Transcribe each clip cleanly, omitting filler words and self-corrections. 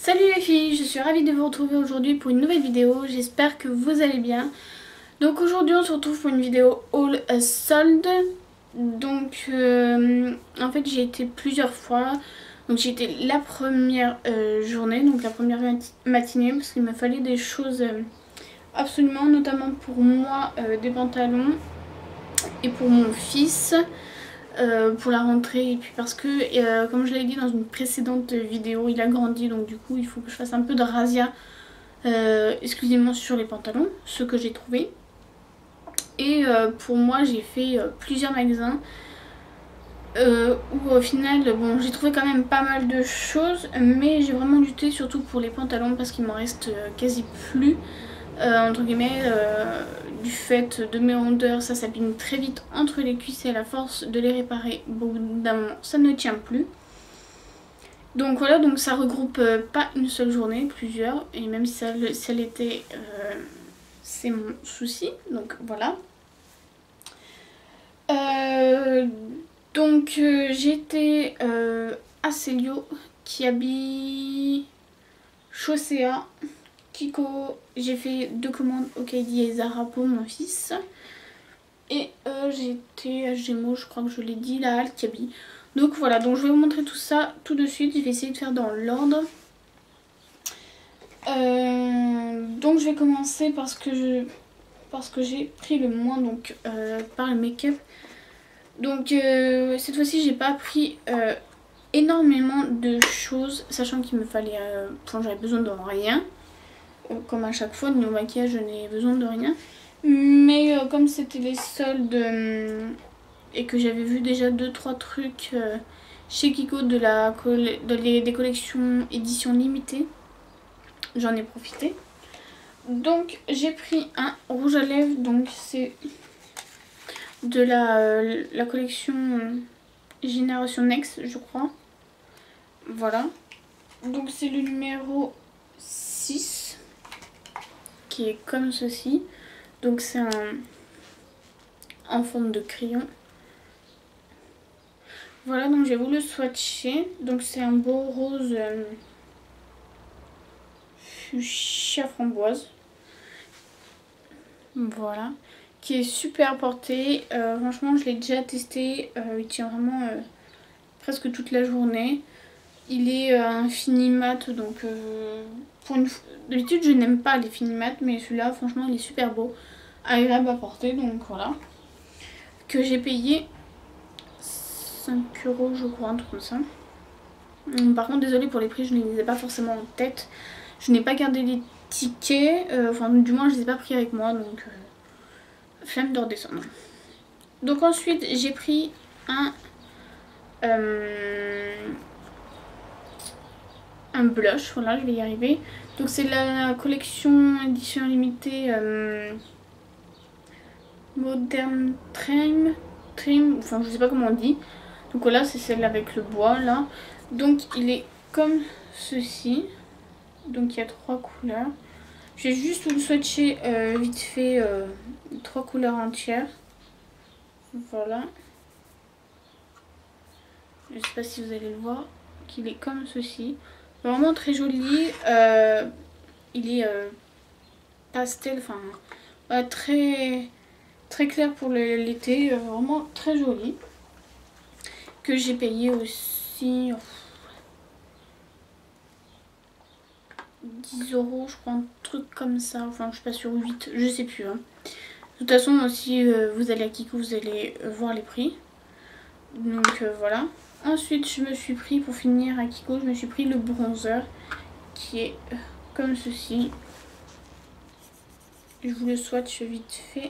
Salut les filles, je suis ravie de vous retrouver aujourd'hui pour une nouvelle vidéo, j'espère que vous allez bien. Donc aujourd'hui on se retrouve pour une vidéo haul solde. Donc en fait j'ai été plusieurs fois. Donc j'ai été la première journée, donc la première matinée, parce qu'il me fallait des choses absolument, notamment pour moi des pantalons et pour mon fils. Pour la rentrée, et puis parce que comme je l'avais dit dans une précédente vidéo, il a grandi, donc du coup il faut que je fasse un peu de razzia exclusivement sur les pantalons, ce que j'ai trouvé. Et pour moi j'ai fait plusieurs magasins où au final bon, j'ai trouvé quand même pas mal de choses, mais j'ai vraiment lutté surtout pour les pantalons parce qu'il m'en reste quasi plus. Entre guillemets, du fait de mes rondeurs, ça s'abîme très vite entre les cuisses et à la force de les réparer, au bout d'un moment ça ne tient plus. Donc voilà, donc ça regroupe pas une seule journée, plusieurs, et même si ça l'était, c'est mon souci, donc voilà. J'étais à Célio qui habille Chaussea. Kiko, j'ai fait 2 commandes au KD et Zara pour mon fils. Et j'ai été à Gémeaux, je crois que je l'ai dit, là, Alcabi. Donc voilà, donc je vais vous montrer tout ça tout de suite. Je vais essayer de faire dans l'ordre. Donc je vais commencer parce que j'ai pris le moins donc par le make-up. Donc cette fois-ci j'ai pas pris énormément de choses, sachant qu'il me fallait, j'avais besoin de rien. Comme à chaque fois, niveau maquillage, je n'ai besoin de rien. Mais comme c'était les soldes et que j'avais vu déjà 2-3 trucs chez Kiko des collections édition limitée, j'en ai profité. Donc j'ai pris un rouge à lèvres, donc c'est de la collection Génération Next, je crois. Voilà. Donc c'est le numéro 6. Qui est comme ceci, donc c'est en forme de crayon. Voilà, donc j'ai voulu le swatcher, donc c'est un beau rose fuchsia framboise, voilà, qui est super porté. Franchement je l'ai déjà testé, il tient vraiment presque toute la journée. Il est un fini mat, donc d'habitude je n'aime pas les fini mat, mais celui-là franchement il est super beau, agréable à porter, donc voilà. Que j'ai payé 5 € je crois, un truc comme ça. Par contre désolée pour les prix, je ne les ai pas forcément en tête. Je n'ai pas gardé les tickets, enfin du moins je ne les ai pas pris avec moi, donc flemme de redescendre. Donc ensuite j'ai pris un blush, voilà, je vais y arriver. Donc c'est la collection édition limitée Modern Trim, enfin je sais pas comment on dit. Donc voilà, c'est celle avec le bois là. Donc il est comme ceci. Donc il y a 3 couleurs. J'ai juste voulu swatcher vite fait 3 couleurs entières. Voilà. Je sais pas si vous allez le voir, qu'il est comme ceci. Vraiment très joli. Il est pastel, enfin très clair pour l'été, vraiment très joli. Que j'ai payé aussi 10 € je crois, un truc comme ça, enfin je suis pas sûre, 8, je sais plus. Hein. De toute façon si vous allez à Kiko vous allez voir les prix. Donc voilà. Ensuite je me suis pris, pour finir à Kiko, je me suis pris le bronzer qui est comme ceci. Je vous le swatch vite fait.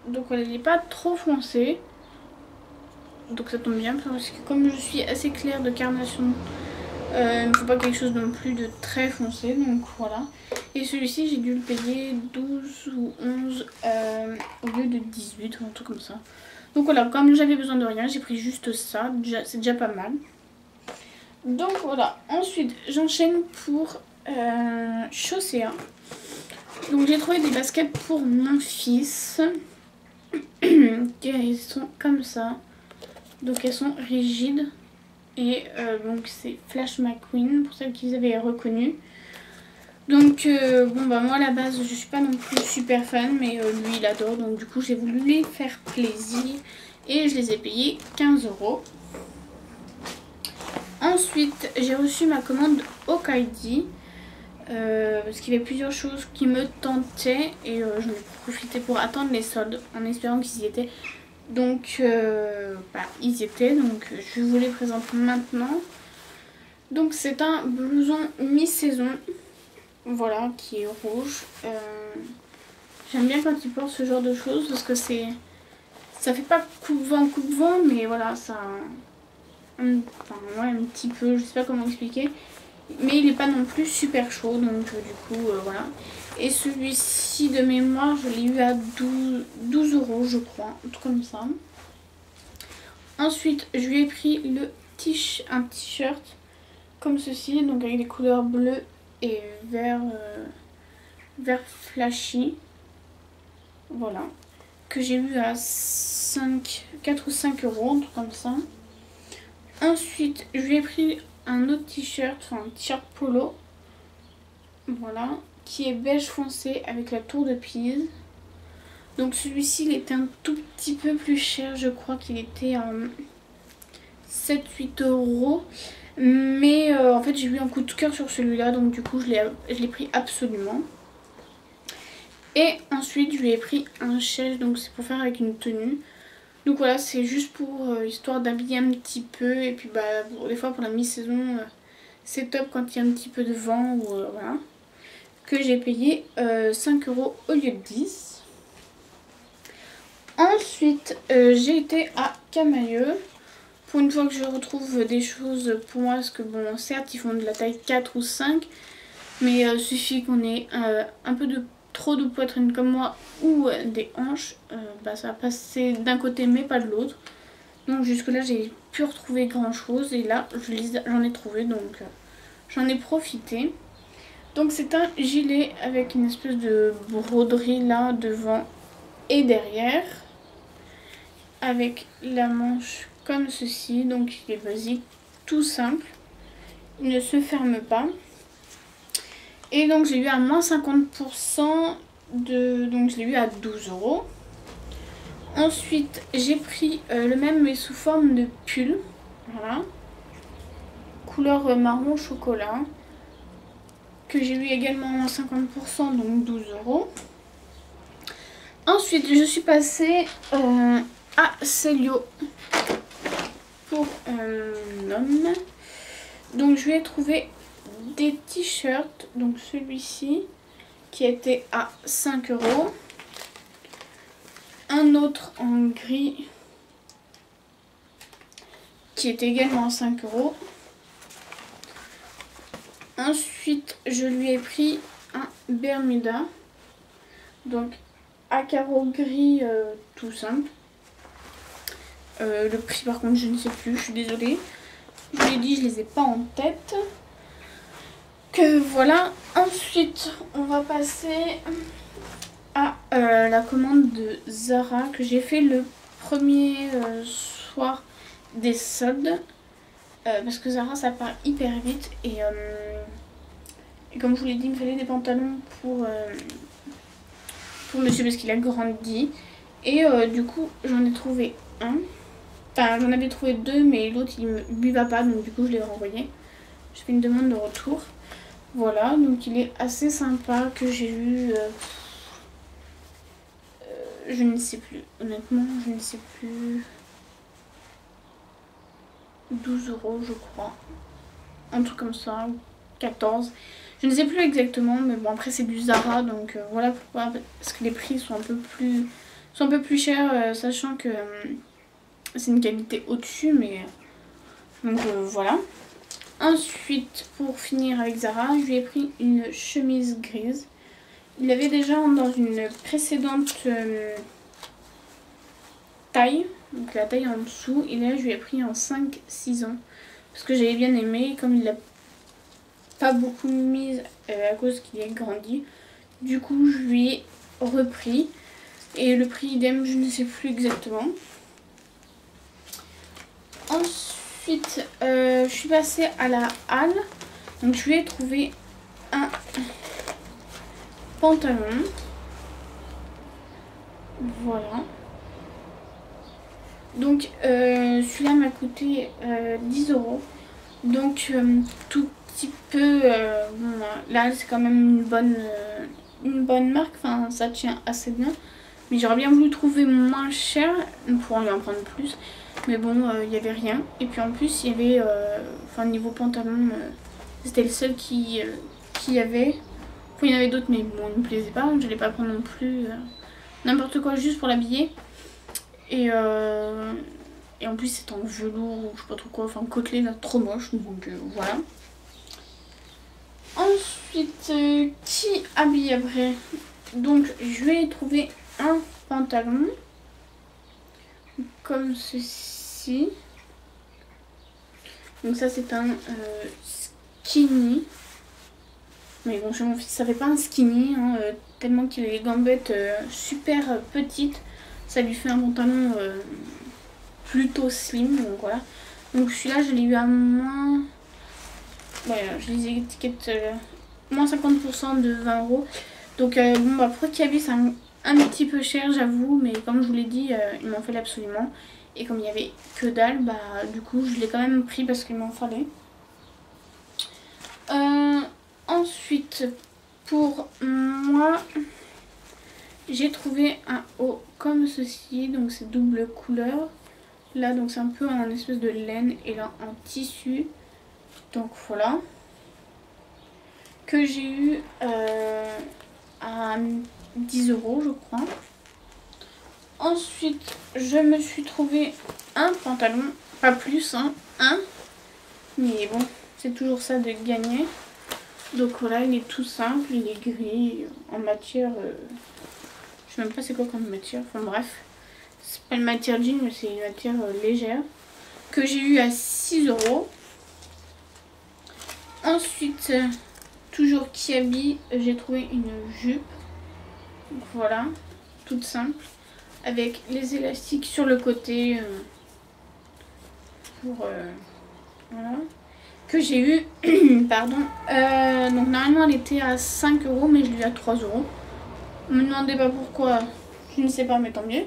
Donc voilà, il n'est pas trop foncé. Donc ça tombe bien parce que comme je suis assez claire de carnation, il ne faut pas quelque chose non plus de très foncé. Donc voilà. Et celui-ci j'ai dû le payer 12 ou 11 au lieu de 18 ou un truc comme ça. Donc voilà, comme j'avais besoin de rien, j'ai pris juste ça. C'est déjà pas mal. Donc voilà. Ensuite j'enchaîne pour Chaussea. Donc j'ai trouvé des baskets pour mon fils. Elles sont comme ça. Donc elles sont rigides. Et donc c'est Flash McQueen pour celles qui avaient reconnu. Donc bon bah moi à la base je suis pas non plus super fan, mais lui il adore, donc du coup j'ai voulu lui faire plaisir et je les ai payés 15 €. Ensuite j'ai reçu ma commande Okaidi parce qu'il y avait plusieurs choses qui me tentaient et j'en ai profité pour attendre les soldes en espérant qu'ils y étaient. Donc bah, ils y étaient, donc je vous les présente maintenant. Donc c'est un blouson mi-saison. Voilà, qui est rouge. J'aime bien quand ils portent ce genre de choses parce que ça fait pas coupe-vent, mais voilà, ça... Enfin, ouais, un petit peu, je sais pas comment expliquer. Mais il est pas non plus super chaud, donc du coup, voilà. Et celui-ci, de mémoire, je l'ai eu à 12 € je crois, un truc comme ça. Ensuite, je lui ai pris un t-shirt comme ceci, donc avec des couleurs bleues et vert flashy, voilà, que j'ai eu à 4 ou 5 €, un truc comme ça. Ensuite je lui ai pris un autre t-shirt, enfin un t-shirt polo, voilà, qui est beige foncé avec la tour de Pise. Donc celui-ci il était un tout petit peu plus cher, je crois qu'il était à 7-8 €. Mais en fait j'ai eu un coup de cœur sur celui-là, donc du coup je l'ai pris absolument. Et ensuite je lui ai pris un chèche, donc c'est pour faire avec une tenue. Donc voilà, c'est juste pour histoire d'habiller un petit peu. Et puis bah des fois pour la mi-saison c'est top quand il y a un petit peu de vent ou voilà. Que j'ai payé 5 € au lieu de 10. Ensuite j'ai été à Camaïeu. Pour une fois que je retrouve des choses pour moi, parce que bon, certes, ils font de la taille 4 ou 5, mais suffit qu'on ait un peu trop de poitrine comme moi ou des hanches, bah, ça va passer d'un côté mais pas de l'autre. Donc jusque là, j'ai pu retrouver grand chose et là, j'en ai trouvé, donc j'en ai profité. Donc c'est un gilet avec une espèce de broderie là devant et derrière, avec la manche comme ceci, donc il est basique, tout simple, il ne se ferme pas. Et donc j'ai eu à moins 50%, donc je l'ai eu à 12 €. Ensuite j'ai pris le même mais sous forme de pull, voilà, couleur marron chocolat, que j'ai eu également à moins 50%, donc 12 €. Ensuite je suis passée à Célio pour un homme. Donc je lui ai trouvé des t-shirts, donc celui-ci qui était à 5 €, un autre en gris qui était également à 5 €. Ensuite je lui ai pris un Bermuda, donc à carreaux gris tout simple. Le prix par contre je ne sais plus, je suis désolée. Je vous l'ai dit, je les ai pas en tête. Que voilà. Ensuite on va passer à la commande de Zara que j'ai fait le premier soir des soldes. Parce que Zara ça part hyper vite et comme je vous l'ai dit, il me fallait des pantalons pour monsieur parce qu'il a grandi. Et du coup j'en ai trouvé un. Enfin j'en avais trouvé deux mais l'autre il lui va pas, donc du coup je l'ai renvoyé. Je fais une demande de retour. Voilà, donc il est assez sympa, que j'ai eu je ne sais plus, honnêtement je ne sais plus, 12 € je crois, un truc comme ça, 14, je ne sais plus exactement, mais bon après c'est du Zara, donc voilà pourquoi, parce que les prix sont un peu plus chers, sachant que c'est une qualité au-dessus, mais donc voilà. Ensuite pour finir avec Zara, je lui ai pris une chemise grise. Il avait déjà dans une précédente taille, donc la taille en dessous, et là je lui ai pris en 5-6 ans parce que j'avais bien aimé, comme il l'a pas beaucoup mise à cause qu'il a grandi, du coup je lui ai repris et le prix idem je ne sais plus exactement. Ensuite Ensuite, je suis passée à la halle. Donc je lui ai trouvé un pantalon. Voilà. Donc celui-là m'a coûté 10 €. Donc tout petit peu... bon, là c'est quand même une bonne marque. Enfin ça tient assez bien. Mais j'aurais bien voulu trouver moins cher pour lui en prendre plus. Mais bon, il n'y avait rien. Et puis en plus, il y avait... Enfin, niveau pantalon, c'était le seul qui y avait. Enfin, il y en avait d'autres, mais bon, il ne me plaisait pas. Donc je n'allais pas prendre non plus n'importe quoi juste pour l'habiller. Et en plus, c'est en velours ou je sais pas trop quoi. Enfin, côtelé, là, trop moche. Donc voilà. Ensuite, qui habille après? Donc, je vais trouver un pantalon comme ceci. Donc ça c'est un skinny. Mais bon, chez mon fils ça fait pas un skinny hein, tellement qu'il a les gambettes super petites. Ça lui fait un pantalon plutôt slim. Donc voilà. Donc celui-là je l'ai eu à moins... Ouais, je lis les étiquettes moins 50% de 20 €. Donc bon bah pour Kiabi c'est un petit peu cher j'avoue, mais comme je vous l'ai dit il m'en fallait absolument. Et comme il n'y avait que dalle, bah du coup je l'ai quand même pris parce qu'il m'en fallait. Ensuite pour moi j'ai trouvé un haut comme ceci. Donc c'est double couleur. Là donc c'est un peu en espèce de laine et là en tissu. Donc voilà. Que j'ai eu à 10 € je crois. Ensuite je me suis trouvé un pantalon, pas plus hein, un. Mais bon c'est toujours ça de gagner. Donc voilà, il est tout simple, il est gris en matière, je sais même pas c'est quoi comme matière, enfin bref. C'est pas une matière jean mais c'est une matière légère. Que j'ai eu à 6 €. Ensuite, toujours Kiabi, j'ai trouvé une jupe. Donc voilà, toute simple. Avec les élastiques sur le côté. Voilà. Que j'ai eu, pardon. Donc normalement elle était à 5 € mais je l'ai eu à 3 €. Ne me demandez pas pourquoi, je ne sais pas mais tant mieux.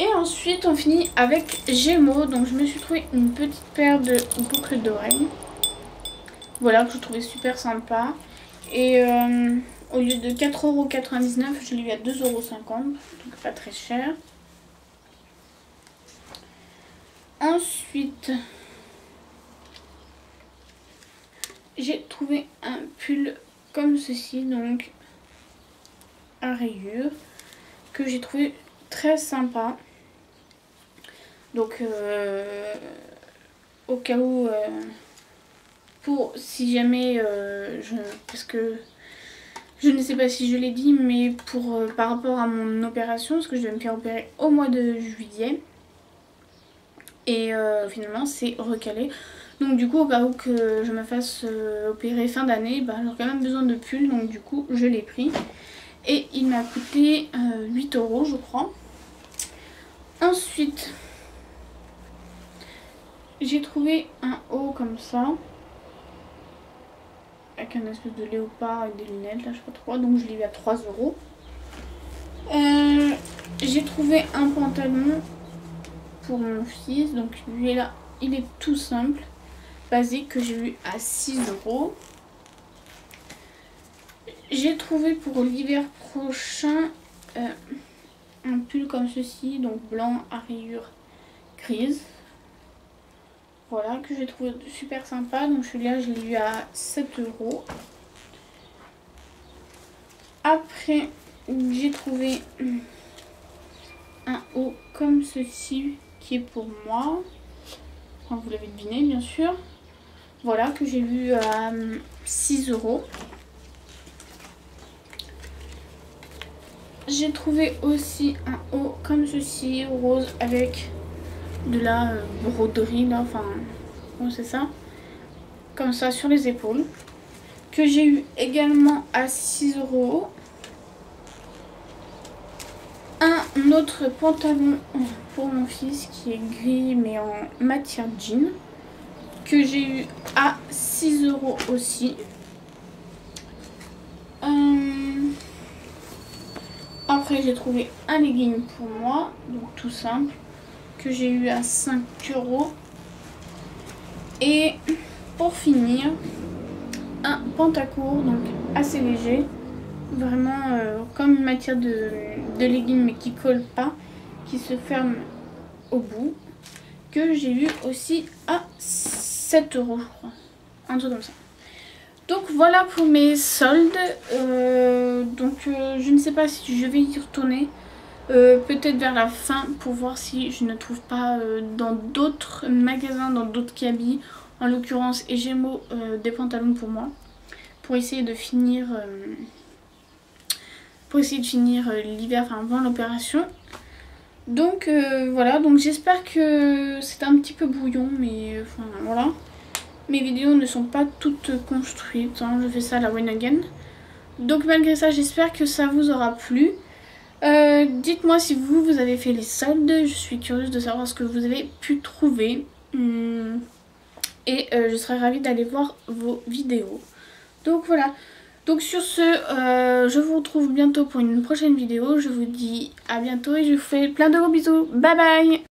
Et ensuite on finit avec Gémeaux. Donc je me suis trouvé une petite paire de boucles d'oreilles. Voilà, que je trouvais super sympa. Et au lieu de 4,99 €, je l'ai eu à 2,50 €. Donc pas très cher. Ensuite, j'ai trouvé un pull comme ceci, donc à rayures, que j'ai trouvé très sympa. Donc au cas où, pour si jamais, parce que je ne sais pas si je l'ai dit, mais pour par rapport à mon opération, parce que je vais me faire opérer au mois de juillet. Et finalement c'est recalé. Donc du coup au cas où que je me fasse opérer fin d'année, bah, j'aurai quand même besoin de pull. Donc du coup je l'ai pris. Et il m'a coûté 8 € je crois. Ensuite j'ai trouvé un haut comme ça. Avec un espèce de léopard avec des lunettes là je sais pas trop. Donc je l'ai eu à 3 €. J'ai trouvé un pantalon pour mon fils. Donc lui là il est tout simple. Basique que j'ai eu à 6 €. J'ai trouvé pour l'hiver prochain un pull comme ceci, donc blanc à rayures grises. Voilà, que j'ai trouvé super sympa. Donc celui-là, je l'ai eu à 7 €. Après, j'ai trouvé un haut comme ceci qui est pour moi. Enfin, vous l'avez deviné, bien sûr. Voilà, que j'ai vu à 6 €. J'ai trouvé aussi un haut comme ceci, rose, avec de la broderie, là, enfin, bon, c'est ça. Comme ça, sur les épaules. Que j'ai eu également à 6 €. Un un autre pantalon pour mon fils qui est gris mais en matière jean, que j'ai eu à 6 € aussi. Après j'ai trouvé un legging pour moi, donc tout simple, que j'ai eu à 5 €. Et pour finir, un pantacourt, donc assez léger, vraiment comme une matière de legging mais qui colle pas, qui se ferme au bout, que j'ai eu aussi à 7 € je crois, un truc comme ça. Donc voilà pour mes soldes. Je ne sais pas si je vais y retourner, peut-être vers la fin, pour voir si je ne trouve pas dans d'autres magasins, dans d'autres cabis, en l'occurrence et Gémeaux, des pantalons pour moi, pour essayer de finir l'hiver, enfin avant l'opération. Donc voilà, donc j'espère que c'est un petit peu brouillon, mais enfin voilà. Mes vidéos ne sont pas toutes construites, hein, je fais ça à la one again. Donc malgré ça, j'espère que ça vous aura plu. Dites-moi si vous avez fait les soldes, je suis curieuse de savoir ce que vous avez pu trouver. Et je serais ravie d'aller voir vos vidéos. Donc voilà. Donc sur ce, je vous retrouve bientôt pour une prochaine vidéo. Je vous dis à bientôt et je vous fais plein de gros bisous. Bye bye!